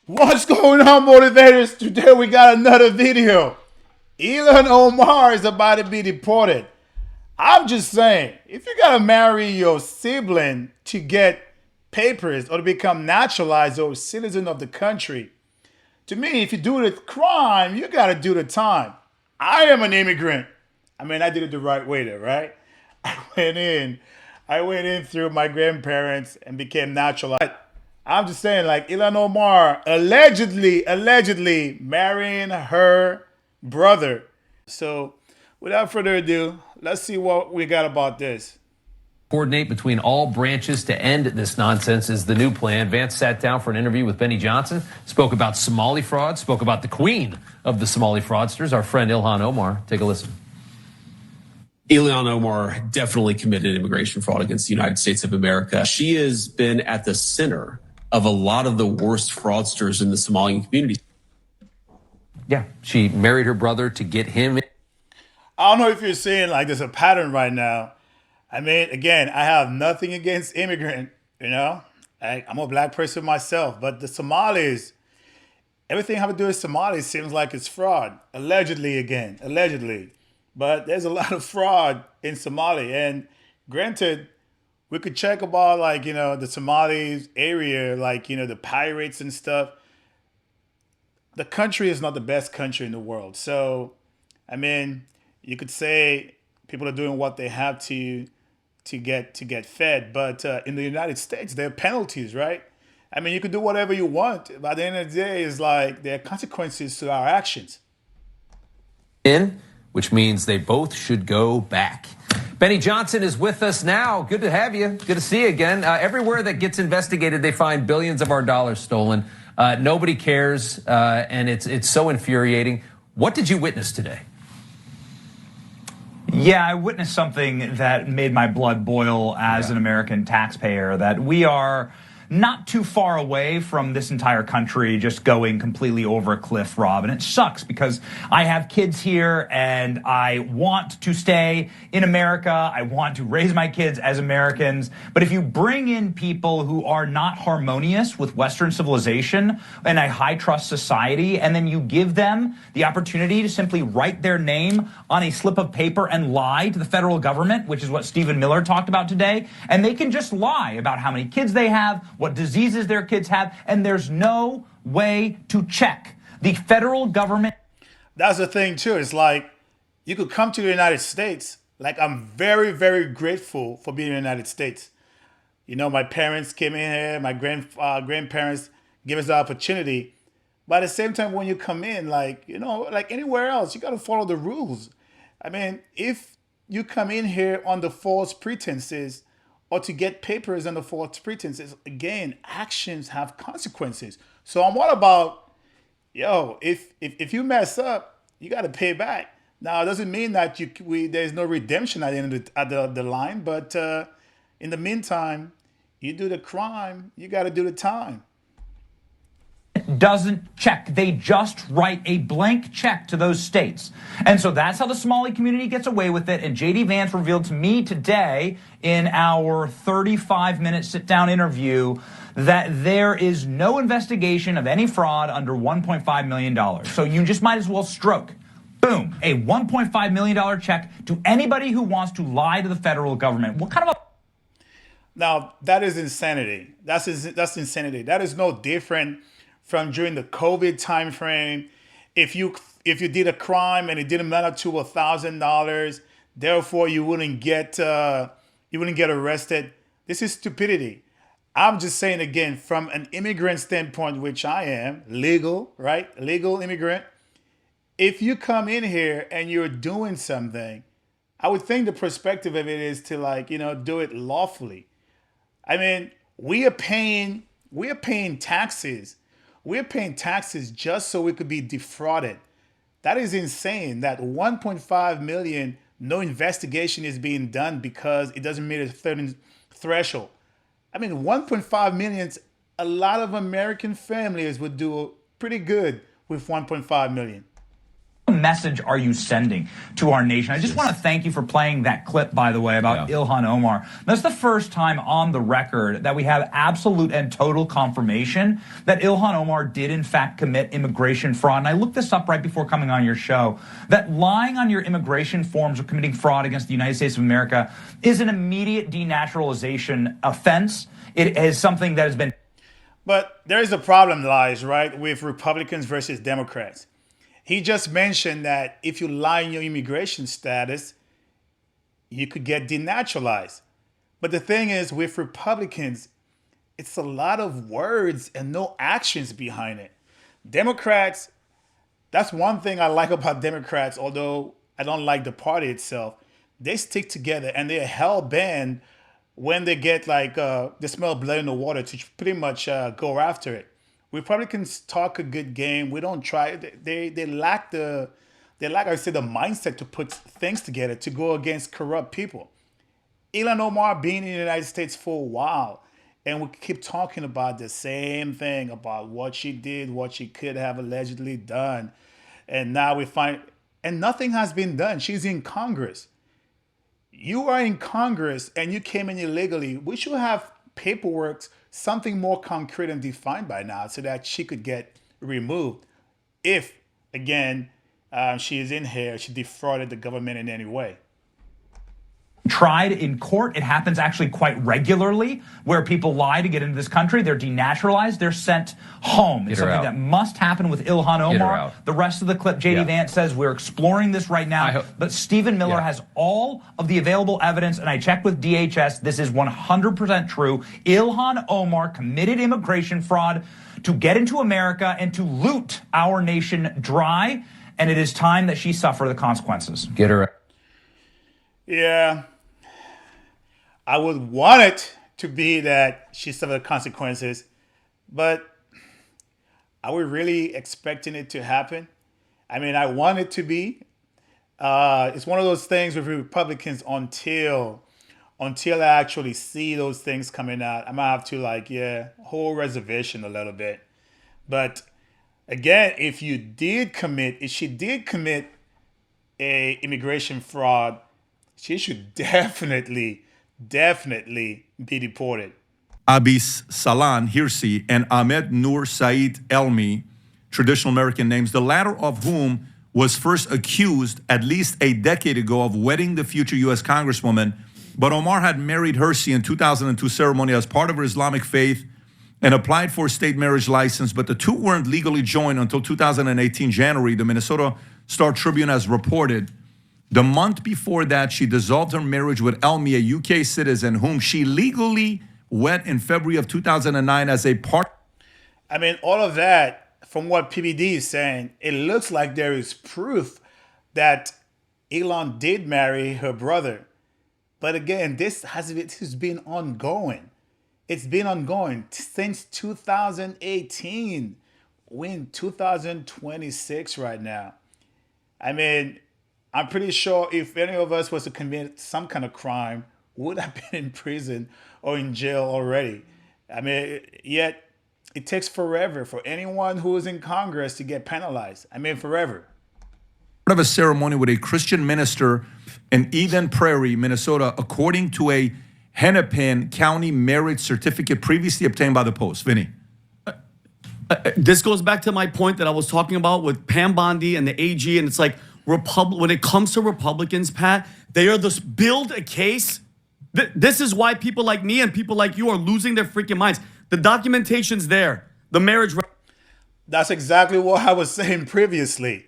What's going on, motivators? Today we got another video. Ilhan Omar is about to be deported. I'm just saying, if you gotta marry your sibling to get papers or to become naturalized or citizen of the country, to me, if you do the crime, you gotta do the time. I am an immigrant. I did it the right way though, right? I went in. I went in through my grandparents and became naturalized. I'm just saying, like Ilhan Omar allegedly marrying her brother. So, without further ado, let's see what we got about this. Coordinate between all branches to end this nonsense is the new plan. Vance sat down for an interview with Benny Johnson, spoke about Somali fraud, spoke about the queen of the Somali fraudsters, our friend Ilhan Omar. Take a listen. Ilhan Omar definitely committed immigration fraud against the United States of America. She has been at the center of a lot of the worst fraudsters in the Somalian community. Yeah, she married her brother to get him. I don't know if you're seeing like there's a pattern right now. Again, I have nothing against immigrant, I'm a black person myself, but the Somalis, everything having to do with Somalis seems like it's fraud. Allegedly again, allegedly. But there's a lot of fraud in Somali. And granted, we could check about the Somalis area, the pirates and stuff. The country is not the best country in the world. So, you could say people are doing what they have to get fed, but in the United States, there are penalties, right? You could do whatever you want. By the end of the day, it's like there are consequences to our actions. Which means they both should go back. Benny Johnson is with us now. Good to have you. Good to see you again. Everywhere that gets investigated, they find billions of our dollars stolen. Nobody cares, and it's so infuriating. What did you witness today? Yeah, I witnessed something that made my blood boil as an American taxpayer, that we are not too far away from this entire country just going completely over a cliff, Rob. And it sucks because I have kids here and I want to stay in America. I want to raise my kids as Americans. But if you bring in people who are not harmonious with Western civilization and a high trust society, and then you give them the opportunity to simply write their name on a slip of paper and lie to the federal government, which is what Stephen Miller talked about today, and they can just lie about how many kids they have, what diseases their kids have, and there's no way to check. The federal government. That's the thing too. It's like you could come to the United States. Like I'm very, very grateful for being in the United States. My parents came in here. My grandparents gave us the opportunity. But at the same time, when you come in, like anywhere else, you got to follow the rules. If you come in here on the false pretenses, or to get papers under false pretenses, again, actions have consequences. So I'm all about, if you mess up, you got to pay back. Now, it doesn't mean that there's no redemption at the end of the line, but in the meantime, you do the crime, you got to do the time. Doesn't check. They just write a blank check to those states. And so that's how the Somali community gets away with it. And J.D. Vance revealed to me today in our 35-minute sit-down interview that there is no investigation of any fraud under $1.5 million. So you just might as well stroke. Boom, a $1.5 million check to anybody who wants to lie to the federal government. What kind of a... Now, that is insanity. That's insanity. That is no different from during the COVID time frame. If you did a crime and it didn't amount to $1,000, therefore you wouldn't get arrested. This is stupidity. I'm just saying again, from an immigrant standpoint, which I am, legal, right? Legal immigrant. If you come in here and you're doing something, I would think the perspective of it is to do it lawfully. We are paying taxes. We're paying taxes just so we could be defrauded. That is insane that 1.5 million, no investigation is being done because it doesn't meet a certain threshold. 1.5 million, a lot of American families would do pretty good with 1.5 million. message are you sending to our nation? I just want to thank you for playing that clip, by the way, about Ilhan Omar. That's the first time on the record that we have absolute and total confirmation that Ilhan Omar did, in fact, commit immigration fraud. And I looked this up right before coming on your show, that lying on your immigration forms or committing fraud against the United States of America is an immediate denaturalization offense. It is something that has been... But there is a problem, lies, right, with Republicans versus Democrats. He just mentioned that if you lie in your immigration status, you could get denaturalized. But the thing is, with Republicans, it's a lot of words and no actions behind it. Democrats, that's one thing I like about Democrats, although I don't like the party itself. They stick together and they're hell-bent when they get they smell blood in the water to pretty much go after it. Republicans talk a good game. We don't try. They lack I said, the mindset to put things together to go against corrupt people. Ilhan Omar being in the United States for a while, and we keep talking about the same thing about what she did, what she could have allegedly done, and now we find, and nothing has been done. She's in Congress. You are in Congress and you came in illegally. We should have paperwork, something more concrete and defined by now so that she could get removed if, again, she is in here, she defrauded the government in any way. Tried in court. It happens actually quite regularly where people lie to get into this country. They're denaturalized. They're sent home. It's something that must happen with Ilhan Omar. The rest of the clip, J.D. Vance says we're exploring this right now. But Stephen Miller has all of the available evidence, and I checked with DHS. This is 100% true. Ilhan Omar committed immigration fraud to get into America and to loot our nation dry, and it is time that she suffer the consequences. Get her out. Yeah. I would want it to be that she suffered the consequences, but are we really expecting it to happen? I mean, I want it to be. It's one of those things with Republicans until I actually see those things coming out. I'm gonna have to whole reservation a little bit. But again, if she did commit a immigration fraud, she should definitely be deported. Abis Salan Hirsi and Ahmed Nur Said Elmi, traditional American names, the latter of whom was first accused at least a decade ago of wedding the future U.S. Congresswoman. But Omar had married Hirsi in 2002 ceremony as part of her Islamic faith and applied for a state marriage license, but the two weren't legally joined until 2018 January, the Minnesota Star Tribune has reported. The month before that, she dissolved her marriage with Elmi, a UK citizen, whom she legally wed in February of 2009 as a part. I mean, all of that, from what PBD is saying, it looks like there is proof that Ilhan did marry her brother. But again, this has been ongoing. It's been ongoing since 2018. We're in 2026 right now. I mean, I'm pretty sure if any of us was to commit some kind of crime, we would have been in prison or in jail already. I mean, yet it takes forever for anyone who is in Congress to get penalized. I mean, forever. Part of a ceremony with a Christian minister in Eden Prairie, Minnesota, according to a Hennepin County marriage certificate previously obtained by the Post. Vinny. This goes back to my point that I was talking about with Pam Bondi and the AG, and it's like, when it comes to Republicans, Pat, they are this build a case. This is why people like me and people like you are losing their freaking minds. The documentation's there. The marriage. That's exactly what I was saying previously.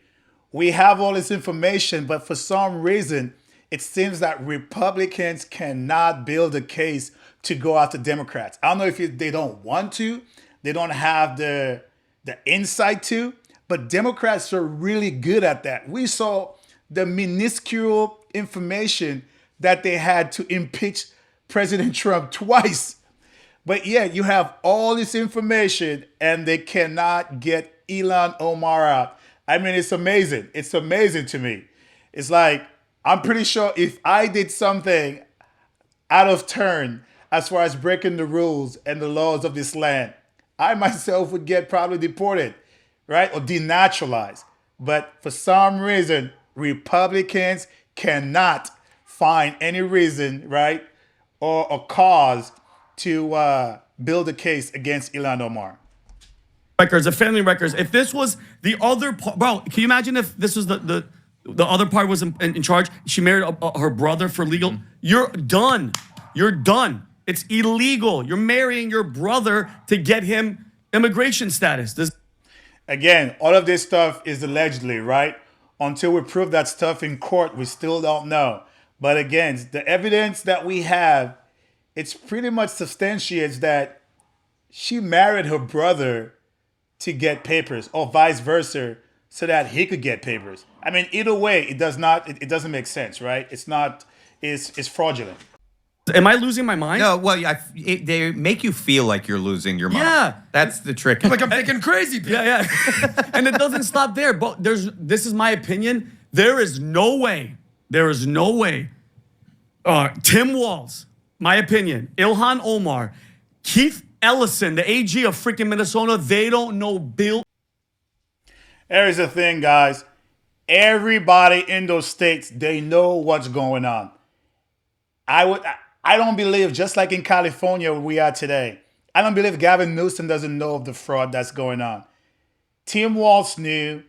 We have all this information, but for some reason, it seems that Republicans cannot build a case to go after Democrats. I don't know if they don't want to, they don't have the insight to, but Democrats are really good at that. We saw the minuscule information that they had to impeach President Trump twice. But yet you have all this information and they cannot get Ilhan Omar out. I mean, it's amazing. It's amazing to me. It's like, I'm pretty sure if I did something out of turn as far as breaking the rules and the laws of this land, I myself would get probably deported, right? Or denaturalized. But for some reason, Republicans cannot find any reason, right, or a cause to build a case against Ilhan Omar. Records, the family records. If this was the other part, bro, can you imagine if this was the other part was in charge? She married her brother for legal. You're done. You're done. It's illegal. You're marrying your brother to get him immigration status. Again, all of this stuff is allegedly, right? Until we prove that stuff in court, we still don't know. But again, the evidence that we have, it's pretty much substantiates that she married her brother to get papers, or vice versa, so that he could get papers. I mean, either way, it doesn't make sense, right? It's fraudulent. Am I losing my mind? No, well, they make you feel like you're losing your mind. Yeah. That's the trick. Like I'm thinking crazy. Yeah. And it doesn't stop there. But this is my opinion. There is no way. Tim Walz, my opinion. Ilhan Omar, Keith Ellison, the AG of freaking Minnesota, they don't know Bill. Here's the thing, guys. Everybody in those states, they know what's going on. I don't believe, just like in California where we are today, I don't believe Gavin Newsom doesn't know of the fraud that's going on. Tim Walz knew.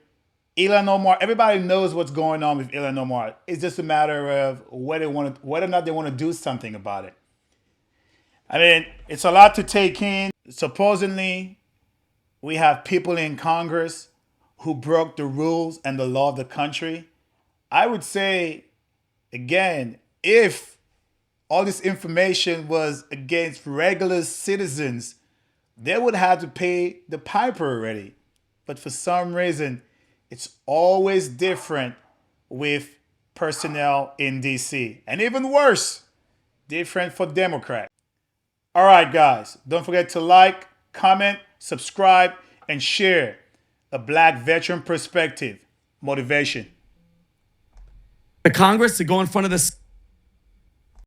Ilhan Omar, everybody knows what's going on with Ilhan Omar. It's just a matter of whether or not they want to do something about it. I mean, it's a lot to take in. Supposedly, we have people in Congress who broke the rules and the law of the country. I would say, again, if all this information was against regular citizens, they would have to pay the piper already. But for some reason, it's always different with personnel in DC. And even worse, different for Democrats. All right, guys, don't forget to like, comment, subscribe, and share a Black veteran perspective. Motivation. The Congress to go in front of this.